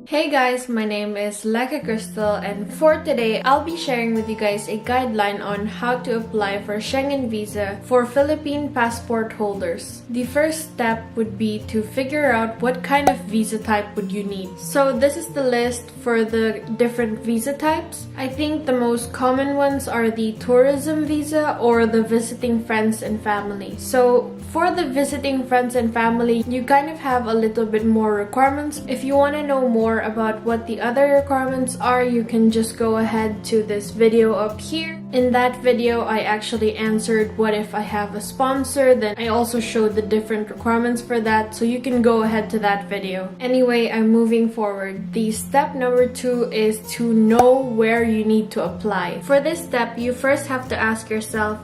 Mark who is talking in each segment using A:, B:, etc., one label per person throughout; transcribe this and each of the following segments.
A: Hey guys, my name is Leka Crystal, and for today, I'll be sharing with you guys a guideline on how to apply for Schengen visa for Philippine passport holders. The first step would be to figure out what kind of visa type would you need. So this is the list for the different visa types. I think the most common ones are the tourism visa or the visiting friends and family. So for the visiting friends and family, you kind of have a little bit more requirements. If you want to know more about what the other requirements are, you can just go ahead to this video up here. In that video, I actually answered what if I have a sponsor, then I also showed the different requirements for that, so you can go ahead to that video. Anyway, I'm moving forward. The step number 2 is to know where you need to apply. For this step, you first have to ask yourself,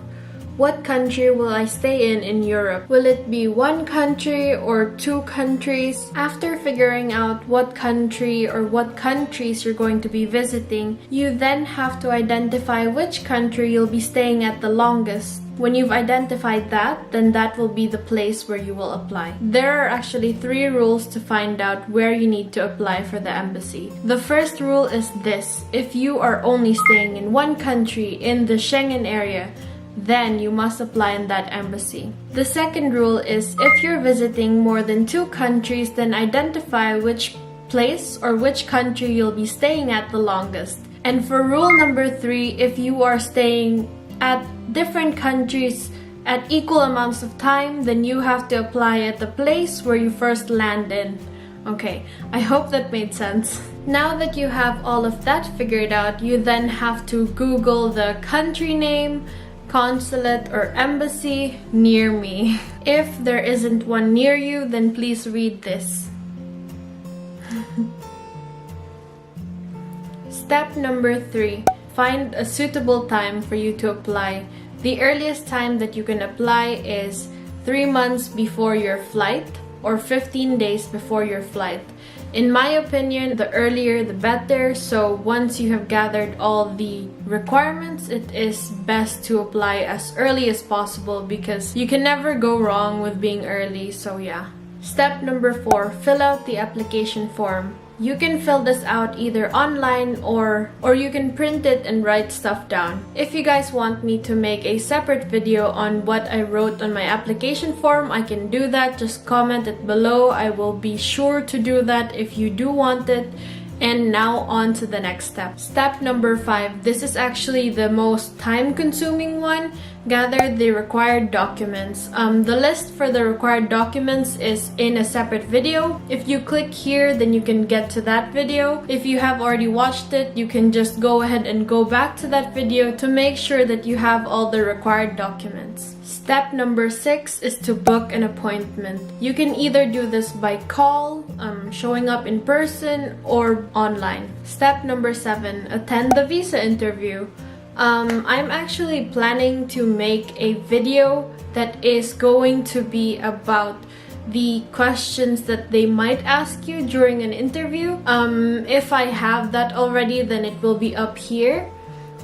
A: what country will I stay in Europe? Will it be one country or 2 countries? After figuring out what country or what countries you're going to be visiting, you then have to identify which country you'll be staying at the longest. When you've identified that, then that will be the place where you will apply. There are actually 3 rules to find out where you need to apply for the embassy. The first rule is this: if you are only staying in one country in the Schengen area, then you must apply in that embassy. The second rule is if you're visiting more than 2 countries, then identify which place or which country you'll be staying at the longest. And for rule number 3, if you are staying at different countries at equal amounts of time, then you have to apply at the place where you first land in. Okay, I hope that made sense. Now that you have all of that figured out, you then have to Google the country name, consulate or embassy near me. If there isn't one near you, then please read this. Step number 3. Find a suitable time for you to apply. The earliest time that you can apply is 3 months before your flight or 15 days before your flight. In my opinion, the earlier the better, so once you have gathered all the requirements, it is best to apply as early as possible because you can never go wrong with being early, so yeah. Step number 4, fill out the application form. You can fill this out either online or you can print it and write stuff down. If you guys want me to make a separate video on what I wrote on my application form, I can do that. Just comment it below. I will be sure to do that if you do want it. And now on to the next step. Step number 5. This is actually the most time-consuming one. Gather the required documents. The list for the required documents is in a separate video. If you click here, then you can get to that video. If you have already watched it, you can just go ahead and go back to that video to make sure that you have all the required documents. Step number 6 is to book an appointment. You can either do this by call, showing up in person, or online. Step number 7, attend the visa interview. I'm actually planning to make a video that is going to be about the questions that they might ask you during an interview. If I have that already, then it will be up here.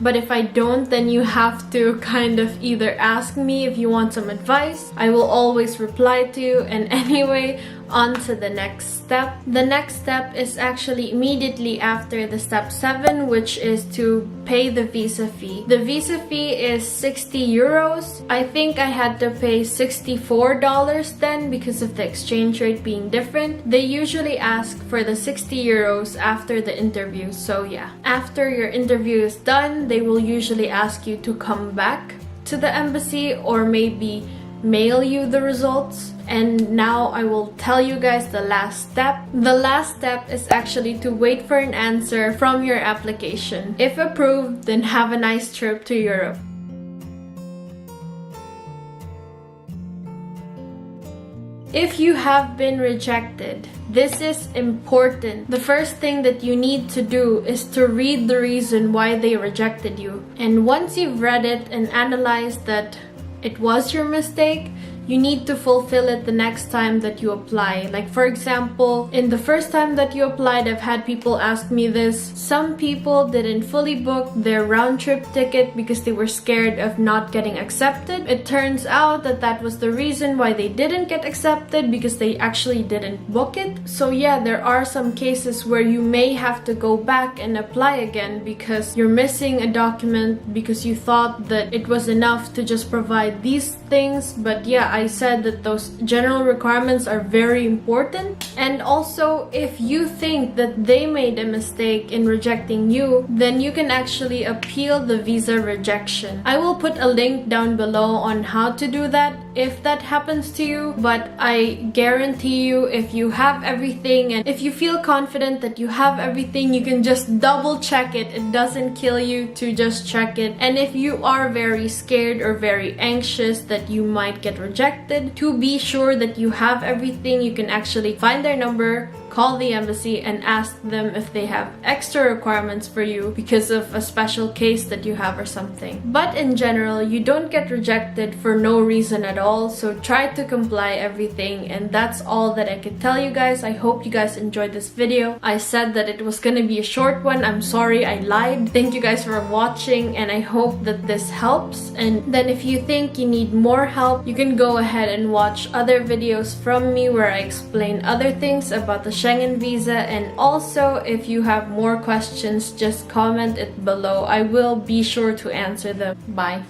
A: But if I don't, then you have to kind of either ask me if you want some advice. I will always reply to you. And anyway, on to the next step. The next step is actually immediately after the step 7, which is to pay the visa fee. The visa fee is 60 euros. I think I had to pay $64 then because of the exchange rate being different. They usually ask for the 60 euros after the interview, so yeah. After your interview is done, they will usually ask you to come back to the embassy or maybe mail you the results. And now I will tell you guys the last step. The last step is actually to wait for an answer from your application. If approved, then have a nice trip to Europe. If you have been rejected, this is important. The first thing that you need to do is to read the reason why they rejected you. And once you've read it and analyzed that it was your mistake, you need to fulfill it the next time that you apply. Like for example, in the first time that you applied, I've had people ask me this. Some people didn't fully book their round trip ticket because they were scared of not getting accepted. It turns out that that was the reason why they didn't get accepted, because they actually didn't book it. So yeah, there are some cases where you may have to go back and apply again because you're missing a document because you thought that it was enough to just provide these things. But yeah, I said that those general requirements are very important. And also, if you think that they made a mistake in rejecting you, then you can actually appeal the visa rejection. I will put a link down below on how to do that if that happens to you, but I guarantee you, if you have everything and if you feel confident that you have everything, you can just double check it. It doesn't kill you to just check it. And if you are very scared or very anxious that you might get rejected, to be sure that you have everything, you can actually find their number, call the embassy, and ask them if they have extra requirements for you because of a special case that you have or something. But in general, you don't get rejected for no reason at all, so try to comply everything. And that's all that I could tell you guys. I hope you guys enjoyed this video. I said that it was gonna be a short one. I'm sorry, I lied. Thank you guys for watching, and I hope that this helps. And then if you think you need more help, you can go ahead and watch other videos from me where I explain other things about the Schengen visa. And also, if you have more questions, just comment it below. I will be sure to answer them. Bye.